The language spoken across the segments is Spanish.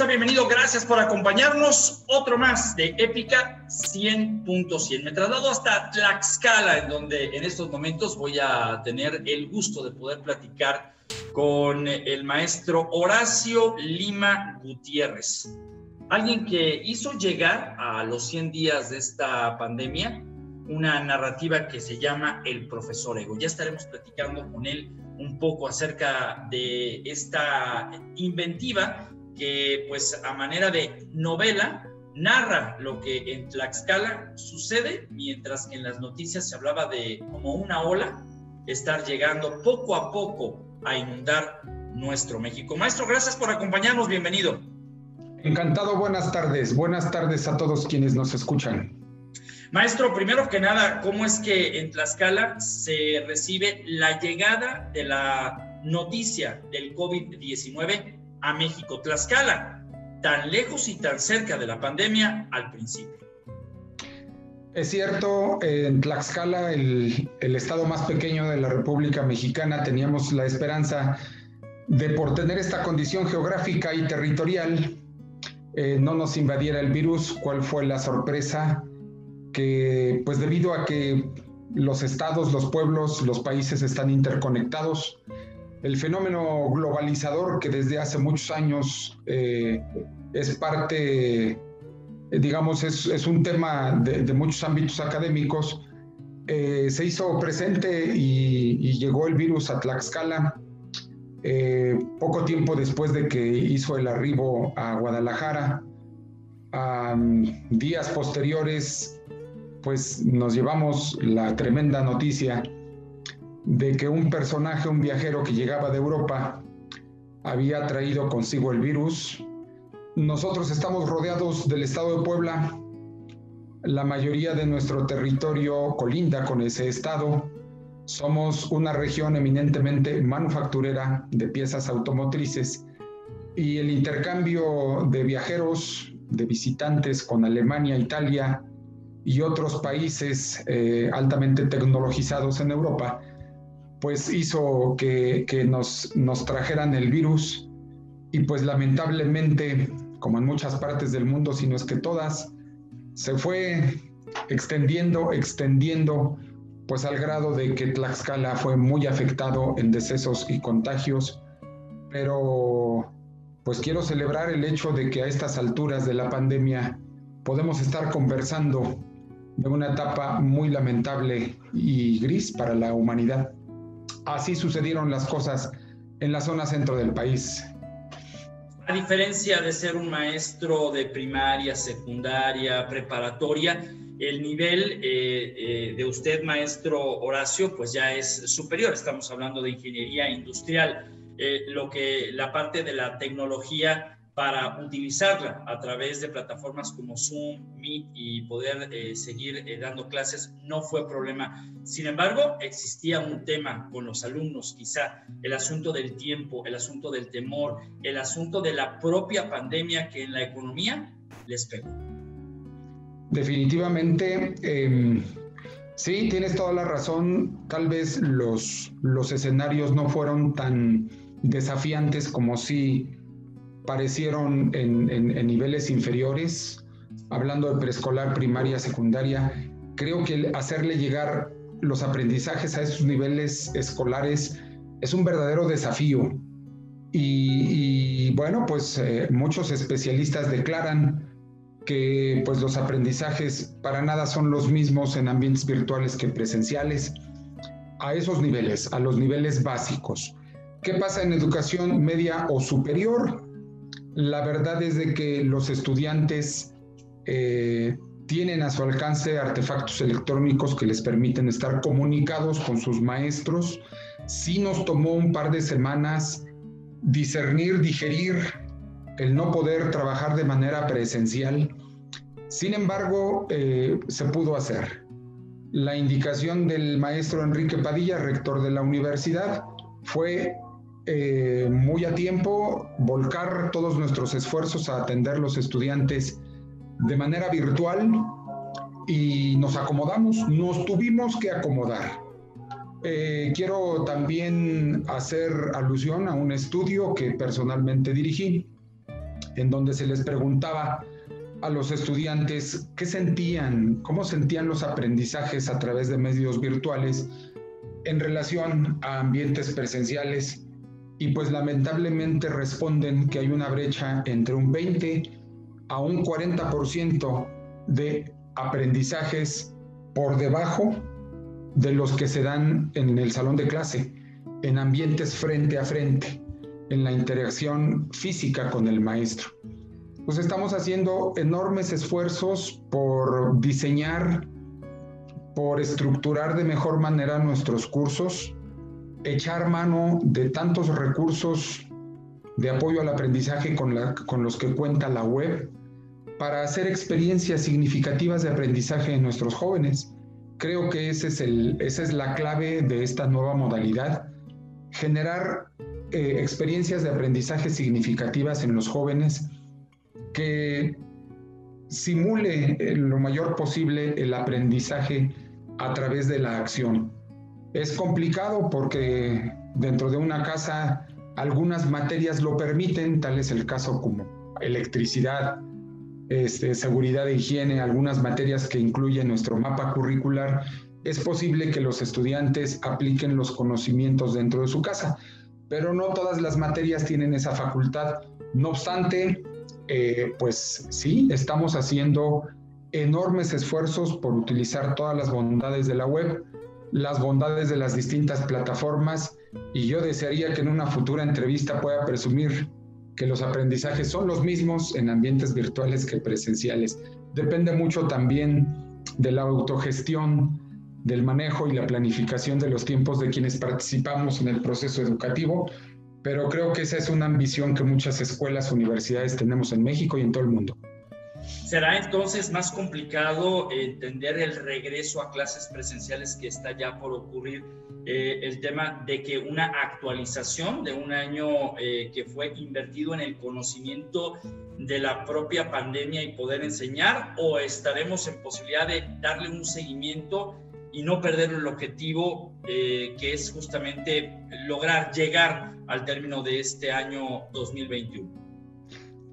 Bienvenido, gracias por acompañarnos. Otro más de Épica 100.100. Me traslado hasta Tlaxcala, en donde en estos momentos voy a tener el gusto de poder platicar con el maestro Horacio Lima Gutiérrez. Alguien que hizo llegar a los 100 días de esta pandemia una narrativa que se llama El Profesor Ego. Ya estaremos platicando con él un poco acerca de esta inventiva que, pues, a manera de novela, narra lo que en Tlaxcala sucede, mientras que en las noticias se hablaba de como una ola estar llegando poco a poco a inundar nuestro México. Maestro, gracias por acompañarnos, bienvenido. Encantado, buenas tardes a todos quienes nos escuchan. Maestro, primero que nada, ¿cómo es que en Tlaxcala se recibe la llegada de la noticia del COVID-19 a México? Tlaxcala, tan lejos y tan cerca de la pandemia al principio. Es cierto, en Tlaxcala, el estado más pequeño de la República Mexicana, teníamos la esperanza de, por tener esta condición geográfica y territorial, no nos invadiera el virus. ¿Cuál fue la sorpresa? Que, pues, debido a que los estados, los pueblos, los países están interconectados, el fenómeno globalizador que desde hace muchos años es parte, digamos, es un tema de muchos ámbitos académicos, se hizo presente y llegó el virus a Tlaxcala poco tiempo después de que hizo el arribo a Guadalajara. Días posteriores, pues nos llevamos la tremenda noticia de que un personaje, un viajero que llegaba de Europa, había traído consigo el virus. Nosotros estamos rodeados del estado de Puebla. La mayoría de nuestro territorio colinda con ese estado. Somos una región eminentemente manufacturera de piezas automotrices, y el intercambio de viajeros, de visitantes con Alemania, Italia y otros países altamente tecnologizados en Europa, pues hizo que nos trajeran el virus. Y pues lamentablemente, como en muchas partes del mundo, si no es que todas, se fue extendiendo, pues al grado de que Tlaxcala fue muy afectado en decesos y contagios. Pero pues quiero celebrar el hecho de que a estas alturas de la pandemia podemos estar conversando de una etapa muy lamentable y gris para la humanidad. Así sucedieron las cosas en la zona centro del país. A diferencia de ser un maestro de primaria, secundaria, preparatoria, el nivel de usted, maestro Horacio, pues ya es superior. Estamos hablando de ingeniería industrial, la parte de la tecnología para utilizarla a través de plataformas como Zoom, Meet y poder seguir dando clases no fue problema. Sin embargo, existía un tema con los alumnos, quizá el asunto del tiempo, el asunto del temor, el asunto de la propia pandemia que en la economía les pegó. Definitivamente, sí, tienes toda la razón. Tal vez los escenarios no fueron tan desafiantes como si parecieron en niveles inferiores. Hablando de preescolar, primaria, secundaria, creo que hacerle llegar los aprendizajes a esos niveles escolares es un verdadero desafío. Y bueno, pues muchos especialistas declaran que pues los aprendizajes para nada son los mismos en ambientes virtuales que presenciales, a esos niveles, a los niveles básicos. ¿Qué pasa en educación media o superior? La verdad es de que los estudiantes tienen a su alcance artefactos electrónicos que les permiten estar comunicados con sus maestros. Sí nos tomó un par de semanas digerir el no poder trabajar de manera presencial. Sin embargo, se pudo hacer. La indicación del maestro Enrique Padilla, rector de la universidad, fue muy a tiempo volcar todos nuestros esfuerzos a atender a los estudiantes de manera virtual, y nos acomodamos, nos tuvimos que acomodar. Quiero también hacer alusión a un estudio que personalmente dirigí, en donde se les preguntaba a los estudiantes qué sentían, cómo sentían los aprendizajes a través de medios virtuales en relación a ambientes presenciales, y pues lamentablemente responden que hay una brecha entre un 20 a un 40% de aprendizajes por debajo de los que se dan en el salón de clase, en ambientes frente a frente, en la interacción física con el maestro. Pues estamos haciendo enormes esfuerzos por diseñar, por estructurar de mejor manera nuestros cursos, echar mano de tantos recursos de apoyo al aprendizaje con los que cuenta la web, para hacer experiencias significativas de aprendizaje en nuestros jóvenes. Creo que esa es la clave de esta nueva modalidad, generar experiencias de aprendizaje significativas en los jóvenes que simule lo mayor posible el aprendizaje a través de la acción. Es complicado porque dentro de una casa algunas materias lo permiten, tal es el caso como electricidad, seguridad e higiene, algunas materias que incluyen nuestro mapa curricular. Es posible que los estudiantes apliquen los conocimientos dentro de su casa, pero no todas las materias tienen esa facultad. No obstante, pues sí, estamos haciendo enormes esfuerzos por utilizar todas las bondades de la web, las bondades de las distintas plataformas, y yo desearía que en una futura entrevista pueda presumir que los aprendizajes son los mismos en ambientes virtuales que presenciales. Depende mucho también de la autogestión, del manejo y la planificación de los tiempos de quienes participamos en el proceso educativo, pero creo que esa es una ambición que muchas escuelas, universidades tenemos en México y en todo el mundo. ¿Será entonces más complicado entender el regreso a clases presenciales que está ya por ocurrir? El tema de que una actualización de un año que fue invertido en el conocimiento de la propia pandemia y poder enseñar, ¿o estaremos en posibilidad de darle un seguimiento y no perder el objetivo que es justamente lograr llegar al término de este año 2021?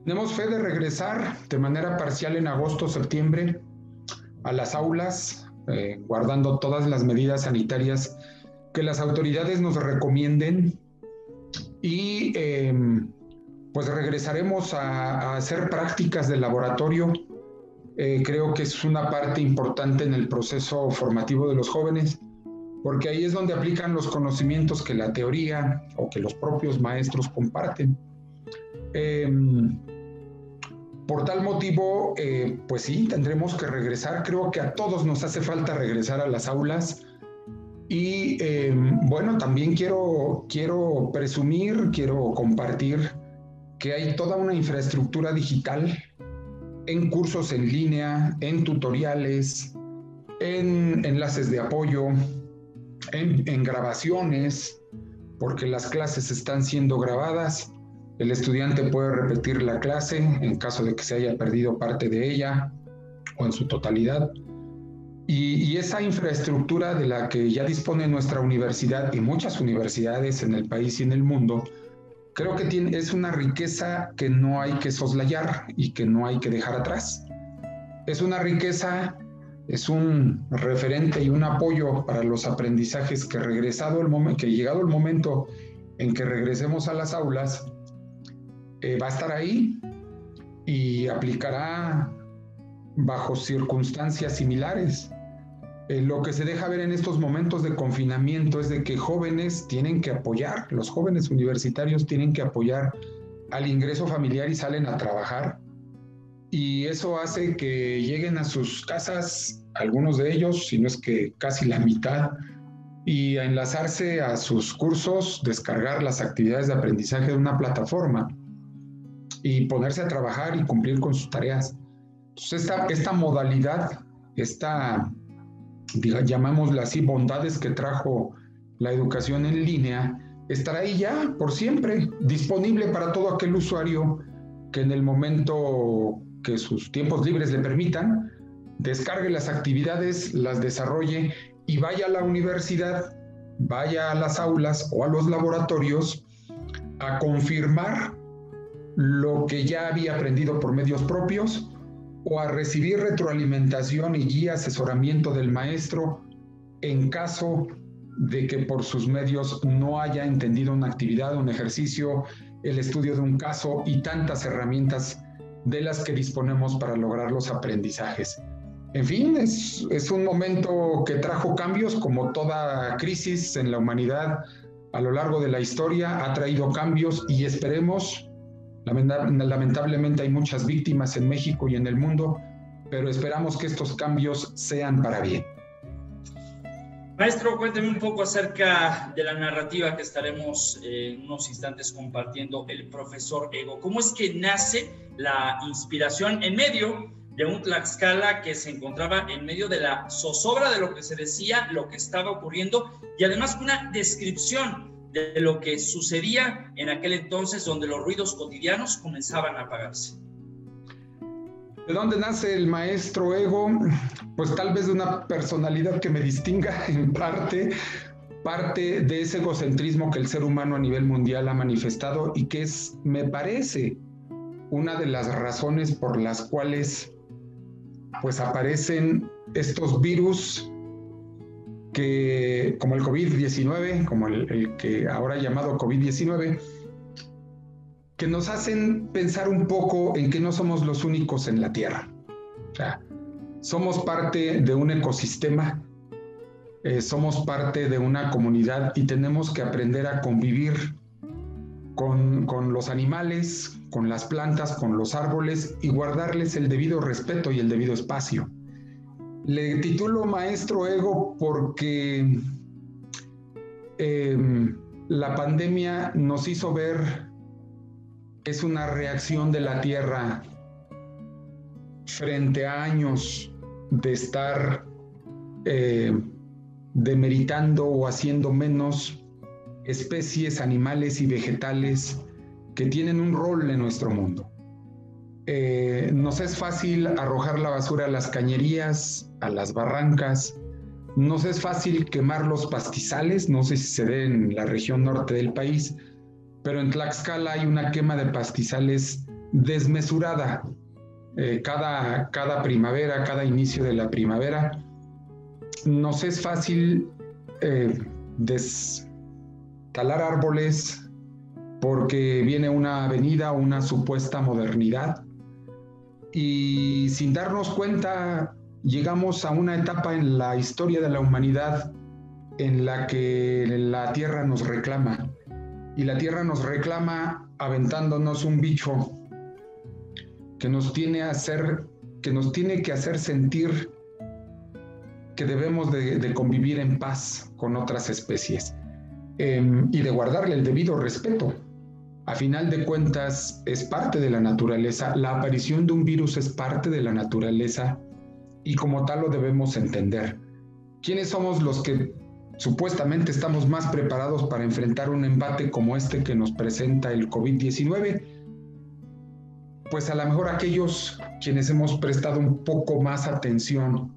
Tenemos fe de regresar de manera parcial en agosto o septiembre a las aulas, guardando todas las medidas sanitarias que las autoridades nos recomienden, y pues regresaremos a hacer prácticas de laboratorio. Creo que es una parte importante en el proceso formativo de los jóvenes, porque ahí es donde aplican los conocimientos que la teoría o que los propios maestros comparten. Por tal motivo, pues sí, tendremos que regresar. Creo que a todos nos hace falta regresar a las aulas. Y bueno, también quiero presumir, quiero compartir que hay toda una infraestructura digital en cursos en línea, en tutoriales, en enlaces de apoyo, en grabaciones, porque las clases están siendo grabadas. El estudiante puede repetir la clase en caso de que se haya perdido parte de ella o en su totalidad. Y esa infraestructura de la que ya dispone nuestra universidad y muchas universidades en el país y en el mundo, creo que es una riqueza que no hay que soslayar y que no hay que dejar atrás. Es una riqueza, es un referente y un apoyo para los aprendizajes que llegado el momento en que regresemos a las aulas, va a estar ahí y aplicará bajo circunstancias similares. Lo que se deja ver en estos momentos de confinamiento es de que jóvenes tienen que apoyar, los jóvenes universitarios tienen que apoyar al ingreso familiar y salen a trabajar, y eso hace que lleguen a sus casas, algunos de ellos, si no es que casi la mitad, y a enlazarse a sus cursos, descargar las actividades de aprendizaje de una plataforma y ponerse a trabajar y cumplir con sus tareas. Entonces esta modalidad, llamémosla así, bondades que trajo la educación en línea, estará ahí ya por siempre, disponible para todo aquel usuario que en el momento que sus tiempos libres le permitan, descargue las actividades, las desarrolle y vaya a la universidad, vaya a las aulas o a los laboratorios a confirmar lo que ya había aprendido por medios propios o a recibir retroalimentación y guía, asesoramiento del maestro en caso de que por sus medios no haya entendido una actividad, un ejercicio, el estudio de un caso y tantas herramientas de las que disponemos para lograr los aprendizajes. En fin, es un momento que trajo cambios, como toda crisis en la humanidad a lo largo de la historia ha traído cambios, y esperemos, lamentablemente hay muchas víctimas en México y en el mundo, pero esperamos que estos cambios sean para bien. Maestro, cuénteme un poco acerca de la narrativa que estaremos en unos instantes compartiendo, El Profesor Ego. ¿Cómo es que nace la inspiración en medio de un Tlaxcala que se encontraba en medio de la zozobra de lo que se decía, lo que estaba ocurriendo, y además una descripción de lo que sucedía en aquel entonces, donde los ruidos cotidianos comenzaban a apagarse? ¿De dónde nace el maestro Ego? Pues tal vez de una personalidad que me distinga en parte de ese egocentrismo que el ser humano a nivel mundial ha manifestado, y que es, me parece, una de las razones por las cuales pues aparecen estos virus que, como el COVID-19, como el que ahora llamado COVID-19, que nos hacen pensar un poco en que no somos los únicos en la Tierra. O sea, somos parte de un ecosistema, somos parte de una comunidad, y tenemos que aprender a convivir con los animales, con las plantas, con los árboles, y guardarles el debido respeto y el debido espacio. Le titulo Maestro Ego porque la pandemia nos hizo ver que es una reacción de la Tierra frente a años de estar demeritando o haciendo menos especies animales y vegetales que tienen un rol en nuestro mundo. Nos es fácil arrojar la basura a las cañerías, a las barrancas. Nos es fácil quemar los pastizales. No sé si se ve en la región norte del país, pero en Tlaxcala hay una quema de pastizales desmesurada. Cada primavera, cada inicio de la primavera, nos es fácil talar árboles porque viene una avenida, una supuesta modernidad, y sin darnos cuenta llegamos a una etapa en la historia de la humanidad en la que la Tierra nos reclama, y la Tierra nos reclama aventándonos un bicho que nos tiene que hacer sentir que debemos de convivir en paz con otras especies, y de guardarle el debido respeto. A final de cuentas, es parte de la naturaleza. La aparición de un virus es parte de la naturaleza, y como tal lo debemos entender. ¿Quiénes somos los que supuestamente estamos más preparados para enfrentar un embate como este que nos presenta el COVID-19? Pues a lo mejor aquellos quienes hemos prestado un poco más atención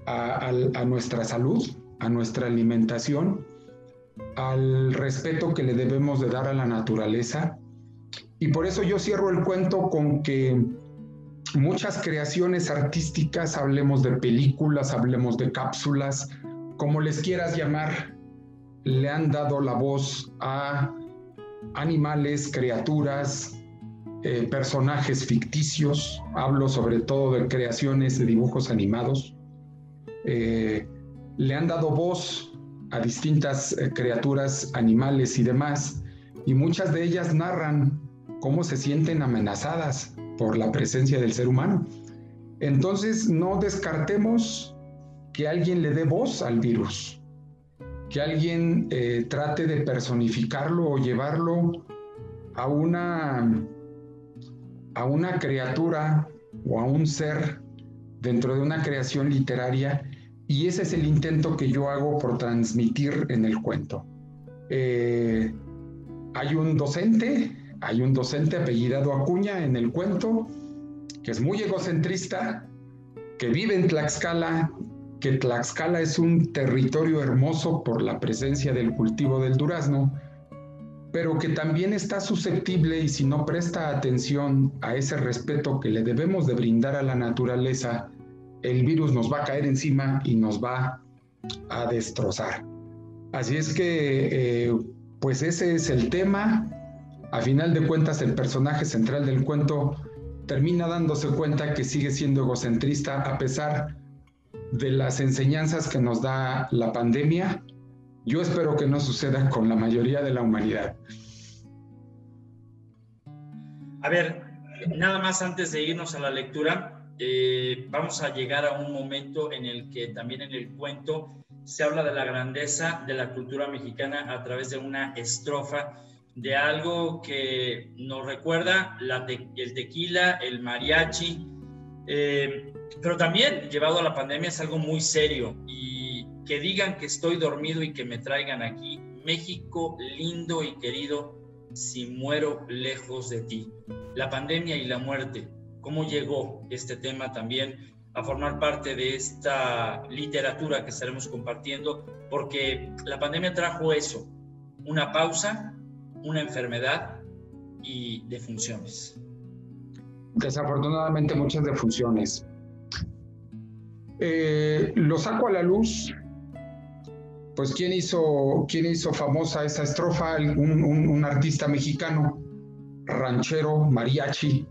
a nuestra salud, a nuestra alimentación, al respeto que le debemos de dar a la naturaleza. Y por eso yo cierro el cuento con que muchas creaciones artísticas, hablemos de películas, hablemos de cápsulas, como les quieras llamar, le han dado la voz a animales, criaturas, personajes ficticios. Hablo sobre todo de creaciones de dibujos animados. Le han dado voz a distintas criaturas, animales y demás, y muchas de ellas narran cómo se sienten amenazadas por la presencia del ser humano. Entonces, no descartemos que alguien le dé voz al virus, que alguien trate de personificarlo o llevarlo a una criatura o a un ser dentro de una creación literaria. Y ese es el intento que yo hago por transmitir en el cuento. Hay un docente apellidado Acuña en el cuento, que es muy egocentrista, que vive en Tlaxcala, que Tlaxcala es un territorio hermoso por la presencia del cultivo del durazno, pero que también está susceptible, y si no presta atención a ese respeto que le debemos de brindar a la naturaleza, el virus nos va a caer encima y nos va a destrozar. Así es que, pues ese es el tema. A final de cuentas, el personaje central del cuento termina dándose cuenta que sigue siendo egocentrista a pesar de las enseñanzas que nos da la pandemia. Yo espero que no suceda con la mayoría de la humanidad. A ver, nada más antes de irnos a la lectura, vamos a llegar a un momento en el que también en el cuento se habla de la grandeza de la cultura mexicana a través de una estrofa de algo que nos recuerda el tequila, el mariachi, pero también llevado a la pandemia es algo muy serio, y que digan que estoy dormido y que me traigan aquí, México lindo y querido, si muero lejos de ti. La pandemia y la muerte, ¿cómo llegó este tema también a formar parte de esta literatura que estaremos compartiendo? Porque la pandemia trajo eso, una pausa, una enfermedad y defunciones. Desafortunadamente muchas defunciones. Lo saco a la luz, pues ¿quién hizo famosa esa estrofa? Un artista mexicano, ranchero, mariachi,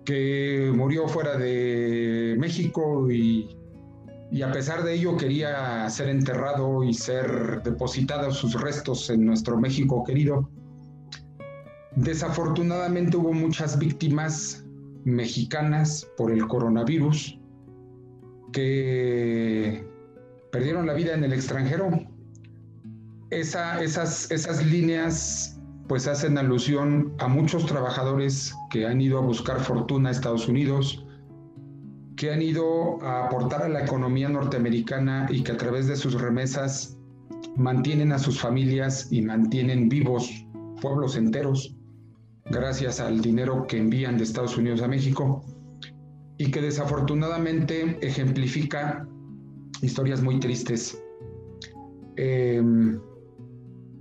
que murió fuera de México y a pesar de ello quería ser enterrado y ser depositados sus restos en nuestro México querido. Desafortunadamente hubo muchas víctimas mexicanas por el coronavirus que perdieron la vida en el extranjero. Esas líneas pues hacen alusión a muchos trabajadores que han ido a buscar fortuna a Estados Unidos, que han ido a aportar a la economía norteamericana y que a través de sus remesas mantienen a sus familias y mantienen vivos pueblos enteros gracias al dinero que envían de Estados Unidos a México, y que desafortunadamente ejemplifica historias muy tristes.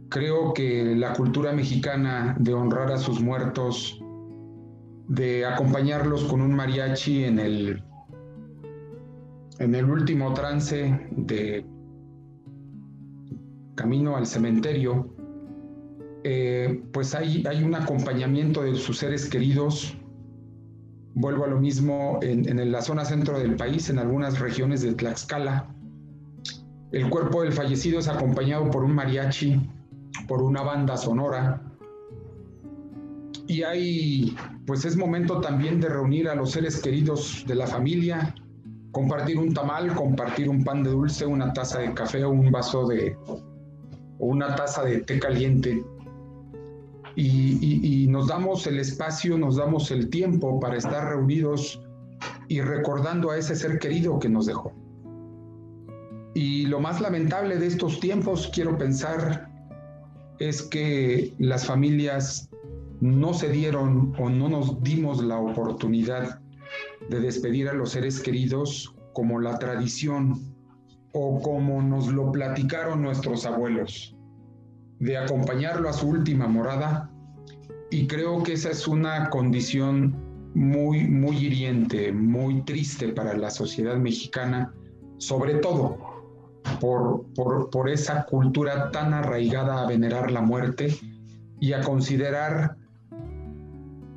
Creo que la cultura mexicana de honrar a sus muertos, de acompañarlos con un mariachi en el último trance de camino al cementerio, pues hay un acompañamiento de sus seres queridos. Vuelvo a lo mismo en la zona centro del país, en algunas regiones de Tlaxcala. El cuerpo del fallecido es acompañado por un mariachi, por una banda sonora. Y pues es momento también de reunir a los seres queridos de la familia, compartir un tamal, compartir un pan de dulce, una taza de café o una taza de té caliente. Y nos damos el espacio, nos damos el tiempo para estar reunidos y recordando a ese ser querido que nos dejó. Y lo más lamentable de estos tiempos, quiero pensar, es que las familias no se dieron o no nos dimos la oportunidad de despedir a los seres queridos como la tradición o como nos lo platicaron nuestros abuelos, de acompañarlo a su última morada. Y creo que esa es una condición muy, muy hiriente, muy triste para la sociedad mexicana, sobre todo por esa cultura tan arraigada a venerar la muerte y a considerar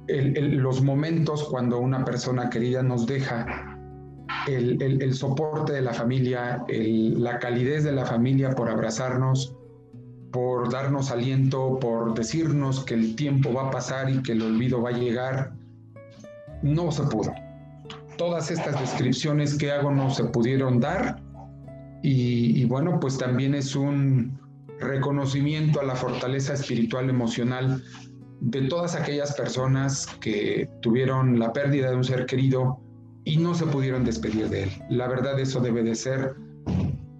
los momentos cuando una persona querida nos deja, el soporte de la familia, la calidez de la familia por abrazarnos, por darnos aliento, por decirnos que el tiempo va a pasar y que el olvido va a llegar. No se pudo. Todas estas descripciones que hago no se pudieron dar, y bueno, pues también es un reconocimiento a la fortaleza espiritual, emocional de todas aquellas personas que tuvieron la pérdida de un ser querido y no se pudieron despedir de él. La verdad, eso debe de ser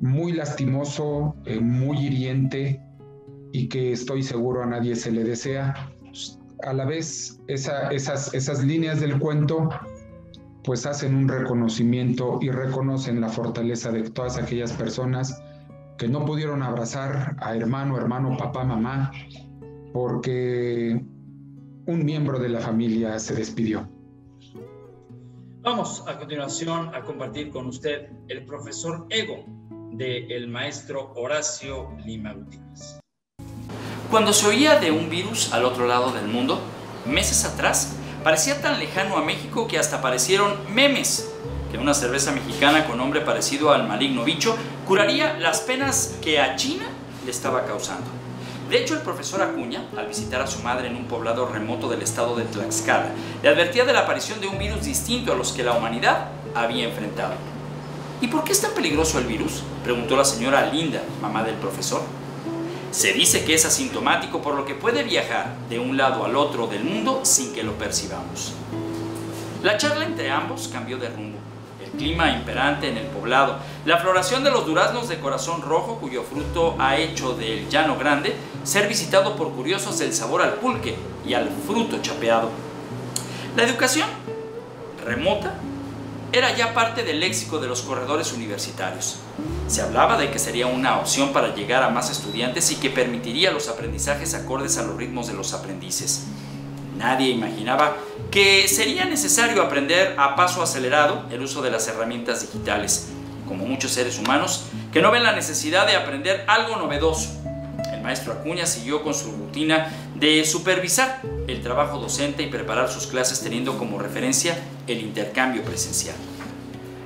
muy lastimoso, muy hiriente, y que estoy seguro a nadie se le desea. A la vez, esas líneas del cuento pues hacen un reconocimiento y reconocen la fortaleza de todas aquellas personas que no pudieron abrazar a hermano, papá, mamá, porque un miembro de la familia se despidió. Vamos a continuación a compartir con usted el profesor Ego del maestro Horacio Lima Gutiérrez. Cuando se oía de un virus al otro lado del mundo, meses atrás, parecía tan lejano a México que hasta aparecieron memes que una cerveza mexicana con nombre parecido al maligno bicho curaría las penas que a China le estaba causando. De hecho, el profesor Acuña, al visitar a su madre en un poblado remoto del estado de Tlaxcala, le advertía de la aparición de un virus distinto a los que la humanidad había enfrentado. ¿Y por qué es tan peligroso el virus?, preguntó la señora Linda, mamá del profesor. Se dice que es asintomático, por lo que puede viajar de un lado al otro del mundo sin que lo percibamos. La charla entre ambos cambió de rumbo. El clima imperante en el poblado, la floración de los duraznos de corazón rojo, cuyo fruto ha hecho del Llano Grande ser visitado por curiosos del sabor al pulque y al fruto chapeado. La educación remota era ya parte del léxico de los corredores universitarios. Se hablaba de que sería una opción para llegar a más estudiantes y que permitiría los aprendizajes acordes a los ritmos de los aprendices. Nadie imaginaba que sería necesario aprender a paso acelerado el uso de las herramientas digitales, como muchos seres humanos que no ven la necesidad de aprender algo novedoso. El maestro Acuña siguió con su rutina de supervisar el trabajo docente y preparar sus clases teniendo como referencia el intercambio presencial.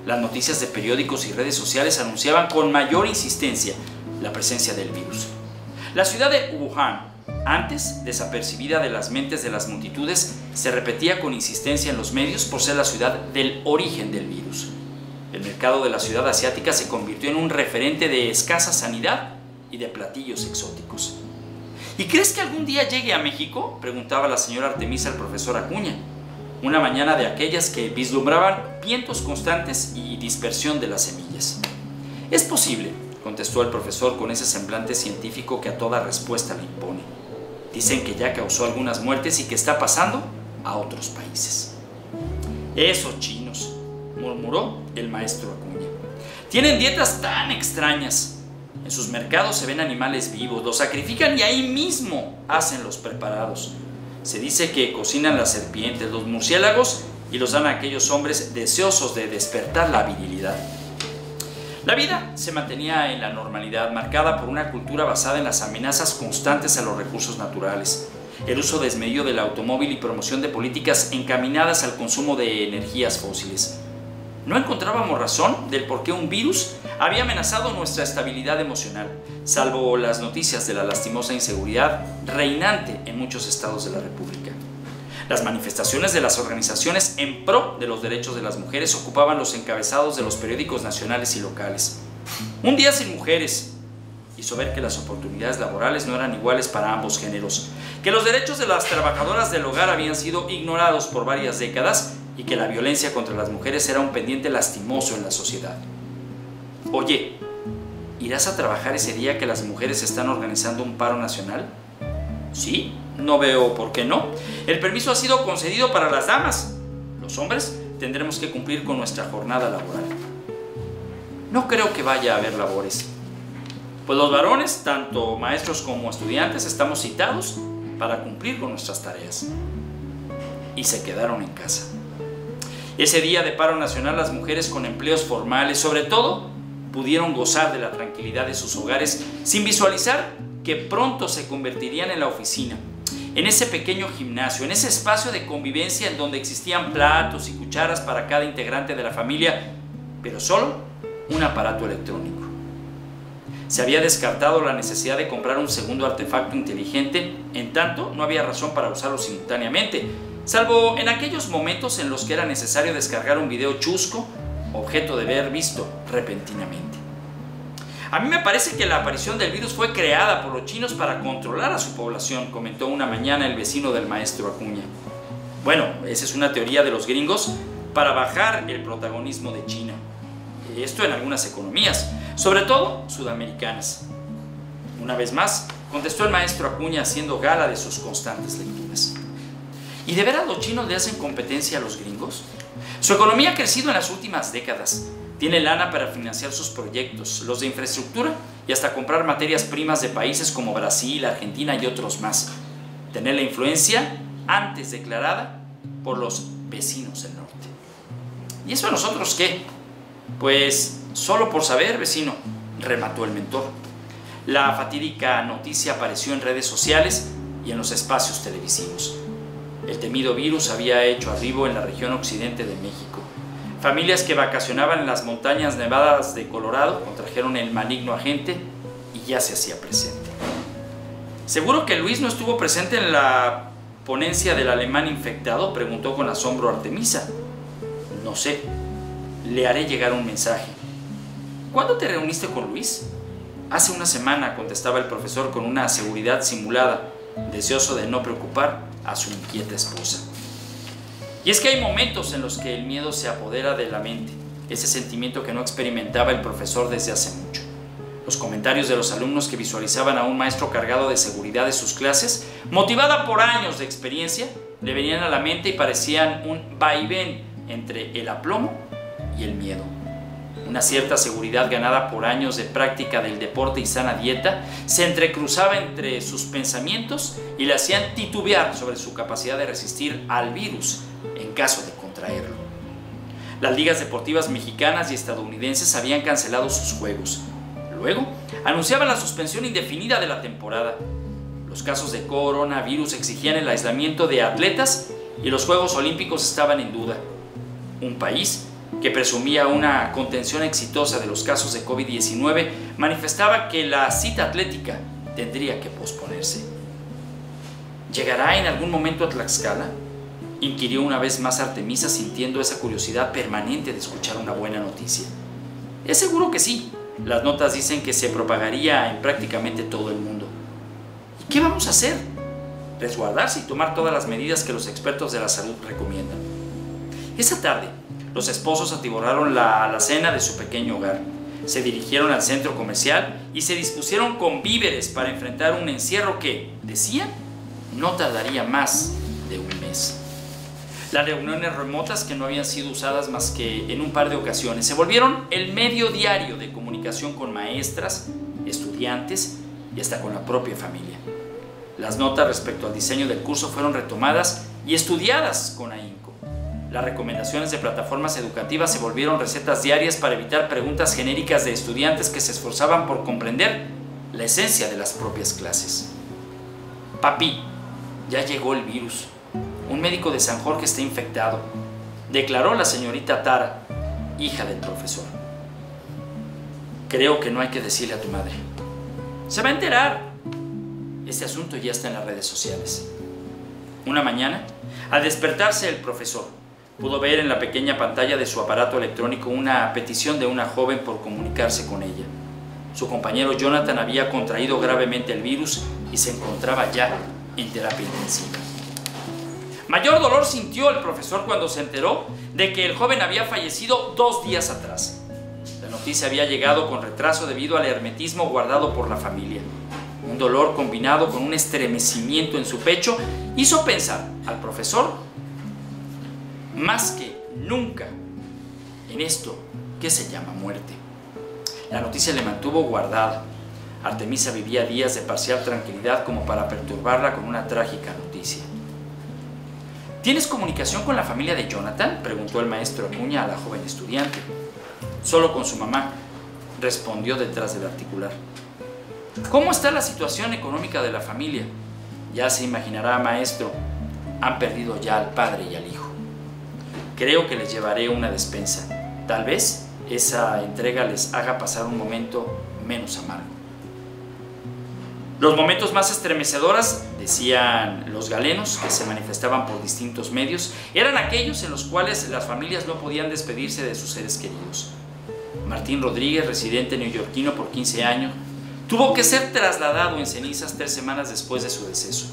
Las noticias de periódicos y redes sociales anunciaban con mayor insistencia la presencia del virus. La ciudad de Wuhan, antes desapercibida de las mentes de las multitudes, se repetía con insistencia en los medios por ser la ciudad del origen del virus. El mercado de la ciudad asiática se convirtió en un referente de escasa sanidad y de platillos exóticos. ¿Y crees que algún día llegue a México?, preguntaba la señora Artemisa al profesor Acuña. Una mañana de aquellas que vislumbraban vientos constantes y dispersión de las semillas. Es posible, contestó el profesor con ese semblante científico que a toda respuesta le impone. Dicen que ya causó algunas muertes y que está pasando a otros países. Esos chinos, murmuró el maestro Acuña. Tienen dietas tan extrañas. En sus mercados se ven animales vivos, los sacrifican y ahí mismo hacen los preparados. Se dice que cocinan las serpientes, los murciélagos y los dan a aquellos hombres deseosos de despertar la virilidad. La vida se mantenía en la normalidad, marcada por una cultura basada en las amenazas constantes a los recursos naturales, el uso desmedido del automóvil y promoción de políticas encaminadas al consumo de energías fósiles. No encontrábamos razón del por qué un virus había amenazado nuestra estabilidad emocional, salvo las noticias de la lastimosa inseguridad reinante en muchos estados de la República. Las manifestaciones de las organizaciones en pro de los derechos de las mujeres ocupaban los encabezados de los periódicos nacionales y locales. Un día sin mujeres hizo ver que las oportunidades laborales no eran iguales para ambos géneros, que los derechos de las trabajadoras del hogar habían sido ignorados por varias décadas y que la violencia contra las mujeres era un pendiente lastimoso en la sociedad. Oye, ¿irás a trabajar ese día que las mujeres están organizando un paro nacional? Sí, no veo por qué no. El permiso ha sido concedido para las damas. Los hombres tendremos que cumplir con nuestra jornada laboral. No creo que vaya a haber labores. Pues los varones, tanto maestros como estudiantes, estamos citados para cumplir con nuestras tareas. Y se quedaron en casa. Ese día de paro nacional, las mujeres con empleos formales, sobre todo, pudieron gozar de la tranquilidad de sus hogares sin visualizar que pronto se convertirían en la oficina, en ese pequeño gimnasio, en ese espacio de convivencia en donde existían platos y cucharas para cada integrante de la familia, pero solo un aparato electrónico. Se había descartado la necesidad de comprar un segundo artefacto inteligente, en tanto no había razón para usarlo simultáneamente, salvo en aquellos momentos en los que era necesario descargar un video chusco, objeto de ver visto repentinamente. A mí me parece que la aparición del virus fue creada por los chinos para controlar a su población, comentó una mañana el vecino del maestro Acuña. Bueno, esa es una teoría de los gringos para bajar el protagonismo de China. Esto en algunas economías, sobre todo sudamericanas. Una vez más, contestó el maestro Acuña haciendo gala de sus constantes lecturas. ¿Y de veras los chinos le hacen competencia a los gringos? Su economía ha crecido en las últimas décadas. Tiene lana para financiar sus proyectos, los de infraestructura y hasta comprar materias primas de países como Brasil, Argentina y otros más. tener la influencia antes declarada por los vecinos del norte. ¿Y eso a nosotros qué? Pues solo por saber, vecino, remató el mentor. La fatídica noticia apareció en redes sociales y en los espacios televisivos. El temido virus había hecho arribo en la región occidente de México. Familias que vacacionaban en las montañas nevadas de Colorado contrajeron el maligno agente y ya se hacía presente. ¿Seguro que Luis no estuvo presente en la ponencia del alemán infectado?, preguntó con asombro Artemisa. No sé, le haré llegar un mensaje. ¿Cuándo te reuniste con Luis? Hace una semana, contestaba el profesor con una seguridad simulada, deseoso de no preocupar a su inquieta esposa. Y es que hay momentos en los que el miedo se apodera de la mente, ese sentimiento que no experimentaba el profesor desde hace mucho. Los comentarios de los alumnos que visualizaban a un maestro cargado de seguridad de sus clases, motivada por años de experiencia, le venían a la mente y parecían un vaivén entre el aplomo y el miedo. Una cierta seguridad ganada por años de práctica del deporte y sana dieta se entrecruzaba entre sus pensamientos y le hacían titubear sobre su capacidad de resistir al virus en caso de contraerlo. Las ligas deportivas mexicanas y estadounidenses habían cancelado sus juegos. Luego, anunciaban la suspensión indefinida de la temporada. Los casos de coronavirus exigían el aislamiento de atletas y los Juegos Olímpicos estaban en duda. Un país que presumía una contención exitosa de los casos de COVID-19 manifestaba que la cita atlética tendría que posponerse. ¿Llegará en algún momento a Tlaxcala?, inquirió una vez más Artemisa, sintiendo esa curiosidad permanente de escuchar una buena noticia. Es seguro que sí. Las notas dicen que se propagaría en prácticamente todo el mundo. ¿Y qué vamos a hacer? Resguardarse y tomar todas las medidas que los expertos de la salud recomiendan. Esa tarde, los esposos atiborraron la alacena de su pequeño hogar. Se dirigieron al centro comercial y se dispusieron con víveres para enfrentar un encierro que, decían, no tardaría más de un mes. Las reuniones remotas, que no habían sido usadas más que en un par de ocasiones, se volvieron el medio diario de comunicación con maestras, estudiantes y hasta con la propia familia. Las notas respecto al diseño del curso fueron retomadas y estudiadas con ahínco. Las recomendaciones de plataformas educativas se volvieron recetas diarias para evitar preguntas genéricas de estudiantes que se esforzaban por comprender la esencia de las propias clases. Papi, ya llegó el virus. Un médico de San Jorge está infectado, declaró la señorita Tara, hija del profesor. Creo que no hay que decirle a tu madre. Se va a enterar. Este asunto ya está en las redes sociales. Una mañana, al despertarse el profesor, pudo ver en la pequeña pantalla de su aparato electrónico una petición de una joven por comunicarse con ella. Su compañero Jonathan había contraído gravemente el virus y se encontraba ya en terapia intensiva. Mayor dolor sintió el profesor cuando se enteró de que el joven había fallecido 2 días atrás. La noticia había llegado con retraso debido al hermetismo guardado por la familia. Un dolor combinado con un estremecimiento en su pecho hizo pensar al profesor más que nunca en esto que se llama muerte. La noticia le mantuvo guardada. Artemisa vivía días de parcial tranquilidad como para perturbarla con una trágica noticia. ¿Tienes comunicación con la familia de Jonathan?, preguntó el maestro Acuña a la joven estudiante. Solo con su mamá, respondió detrás del articular. ¿Cómo está la situación económica de la familia? Ya se imaginará, maestro, han perdido ya al padre y al hijo. Creo que les llevaré una despensa. Tal vez esa entrega les haga pasar un momento menos amargo. Los momentos más estremecedores, decían los galenos que se manifestaban por distintos medios, eran aquellos en los cuales las familias no podían despedirse de sus seres queridos. Martín Rodríguez, residente neoyorquino por 15 años, tuvo que ser trasladado en cenizas 3 semanas después de su deceso.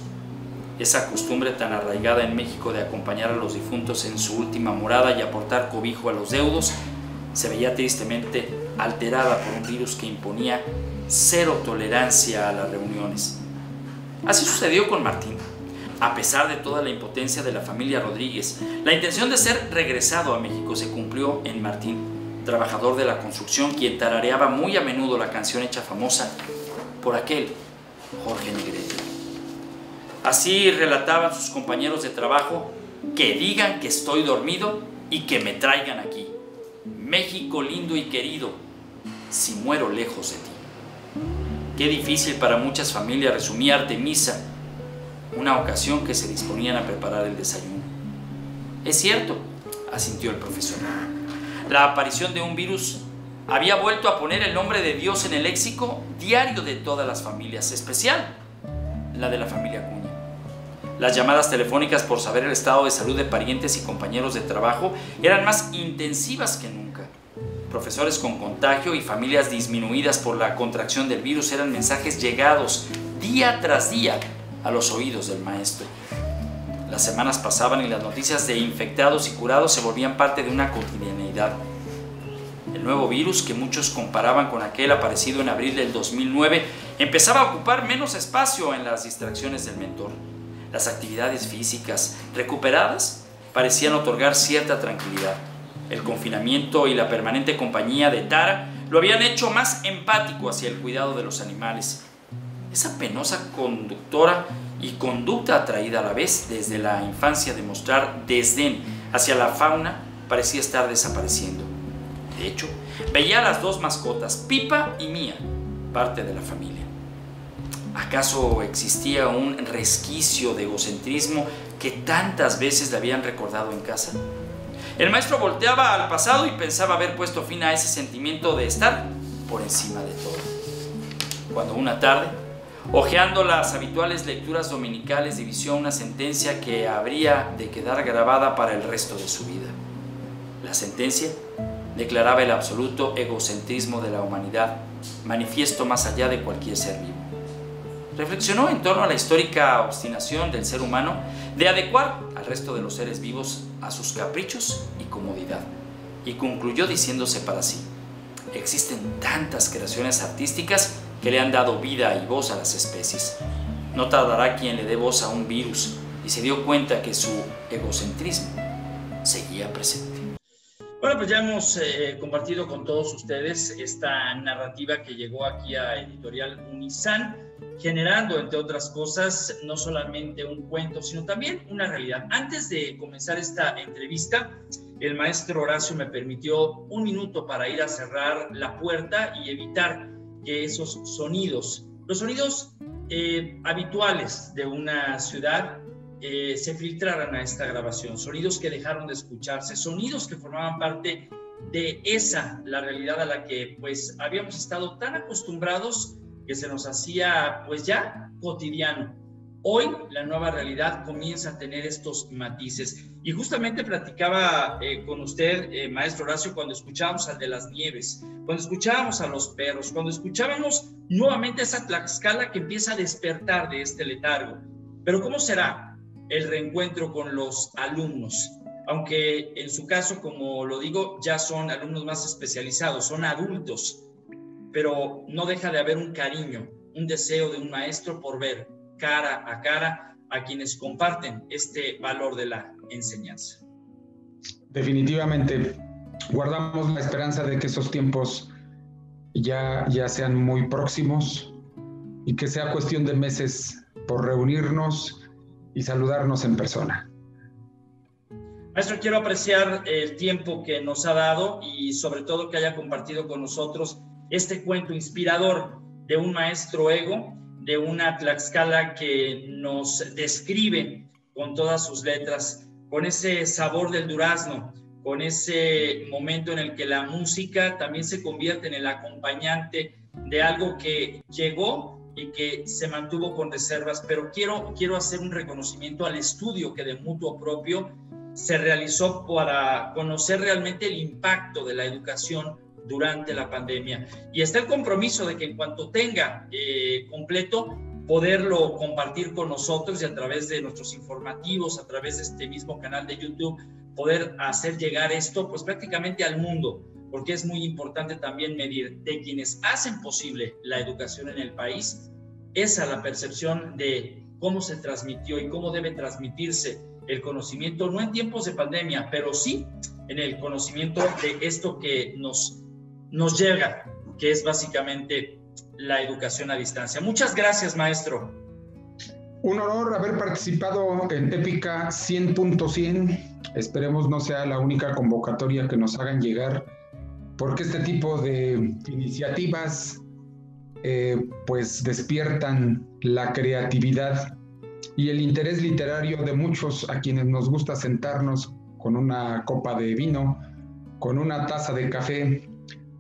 Esa costumbre tan arraigada en México de acompañar a los difuntos en su última morada y aportar cobijo a los deudos, se veía tristemente alterada por un virus que imponía 0 tolerancia a las reuniones. Así sucedió con Martín. A pesar de toda la impotencia de la familia Rodríguez, la intención de ser regresado a México se cumplió en Martín, trabajador de la construcción, quien tarareaba muy a menudo la canción hecha famosa por aquel Jorge Negrete. Así relataban sus compañeros de trabajo: que digan que estoy dormido y que me traigan aquí. México lindo y querido, si muero lejos de ti. Qué difícil para muchas familias, resumía Artemisa, una ocasión que se disponían a preparar el desayuno. Es cierto, asintió el profesor. La aparición de un virus había vuelto a poner el nombre de Dios en el léxico diario de todas las familias, especial la de la familia Acuña. Las llamadas telefónicas por saber el estado de salud de parientes y compañeros de trabajo eran más intensivas que nunca. Profesores con contagio y familias disminuidas por la contracción del virus eran mensajes llegados día tras día a los oídos del maestro. Las semanas pasaban y las noticias de infectados y curados se volvían parte de una cotidianeidad. El nuevo virus, que muchos comparaban con aquel aparecido en abril del 2009, empezaba a ocupar menos espacio en las distracciones del mentor. Las actividades físicas recuperadas parecían otorgar cierta tranquilidad. El confinamiento y la permanente compañía de Tara lo habían hecho más empático hacia el cuidado de los animales. Esa penosa conductora y conducta atraída a la vez desde la infancia de mostrar desdén hacia la fauna parecía estar desapareciendo. De hecho, veía a las dos mascotas, Pipa y Mía, parte de la familia. ¿Acaso existía un resquicio de egocentrismo que tantas veces le habían recordado en casa? El maestro volteaba al pasado y pensaba haber puesto fin a ese sentimiento de estar por encima de todo. Cuando una tarde, hojeando las habituales lecturas dominicales, divisó una sentencia que habría de quedar grabada para el resto de su vida. La sentencia declaraba el absoluto egocentrismo de la humanidad, manifiesto más allá de cualquier ser vivo. Reflexionó en torno a la histórica obstinación del ser humano de adecuar al resto de los seres vivos a sus caprichos y comodidad, y concluyó diciéndose para sí: existen tantas creaciones artísticas que le han dado vida y voz a las especies. No tardará quien le dé voz a un virus, y se dio cuenta que su egocentrismo seguía presente. Bueno, pues ya hemos compartido con todos ustedes esta narrativa que llegó aquí a Editorial Unizán, generando, entre otras cosas, no solamente un cuento, sino también una realidad. Antes de comenzar esta entrevista, el maestro Horacio me permitió un minuto para ir a cerrar la puerta y evitar que esos sonidos, los sonidos habituales de una ciudad, se filtraran a esta grabación, sonidos que dejaron de escucharse, sonidos que formaban parte de la realidad a la que pues habíamos estado tan acostumbrados que se nos hacía pues ya cotidiano. Hoy la nueva realidad comienza a tener estos matices, y justamente platicaba con usted, maestro Horacio, cuando escuchábamos al de las nieves, cuando escuchábamos a los perros, cuando escuchábamos nuevamente esa Tlaxcala que empieza a despertar de este letargo. Pero ¿cómo será el reencuentro con los alumnos? Aunque en su caso, como lo digo, ya son alumnos más especializados, son adultos, pero no deja de haber un cariño, un deseo de un maestro por ver cara a cara a quienes comparten este valor de la enseñanza. Definitivamente, guardamos la esperanza de que esos tiempos ya sean muy próximos y que sea cuestión de meses por reunirnos y saludarnos en persona. Maestro, quiero apreciar el tiempo que nos ha dado y sobre todo que haya compartido con nosotros este cuento inspirador de un maestro ego, de una Tlaxcala que nos describe con todas sus letras, con ese sabor del durazno, con ese momento en el que la música también se convierte en el acompañante de algo que llegó y que se mantuvo con reservas. Pero quiero hacer un reconocimiento al estudio que de mutuo propio se realizó para conocer realmente el impacto de la educación durante la pandemia. Y está el compromiso de que en cuanto tenga completo, poderlo compartir con nosotros y a través de nuestros informativos, a través de este mismo canal de YouTube, poder hacer llegar esto pues prácticamente al mundo, porque es muy importante también medir de quienes hacen posible la educación en el país, esa la percepción de cómo se transmitió y cómo debe transmitirse el conocimiento, no en tiempos de pandemia, pero sí en el conocimiento de esto que nos llega, que es básicamente la educación a distancia. Muchas gracias, maestro. Un honor haber participado en Épica 100.100. Esperemos no sea la única convocatoria que nos hagan llegar, porque este tipo de iniciativas pues despiertan la creatividad y el interés literario de muchos a quienes nos gusta sentarnos con una copa de vino, con una taza de café,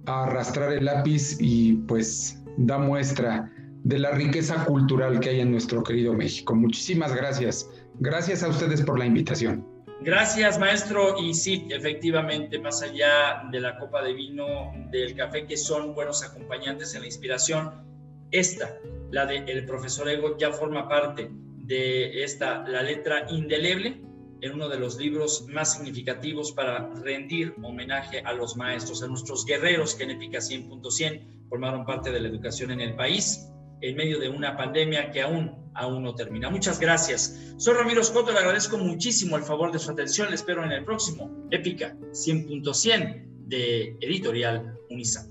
a arrastrar el lápiz y pues da muestra de la riqueza cultural que hay en nuestro querido México. Muchísimas gracias. Gracias a ustedes por la invitación. Gracias, maestro. Y sí, efectivamente, más allá de la copa de vino, del café, que son buenos acompañantes en la inspiración, la del profesor Ego, ya forma parte de la letra indeleble en uno de los libros más significativos para rendir homenaje a los maestros, a nuestros guerreros que en Épica 100.100 formaron parte de la educación en el país, en medio de una pandemia que aún no termina. Muchas gracias. Soy Ramiro Escoto, le agradezco muchísimo el favor de su atención. Le espero en el próximo Épica 100.100 de Editorial Unisa.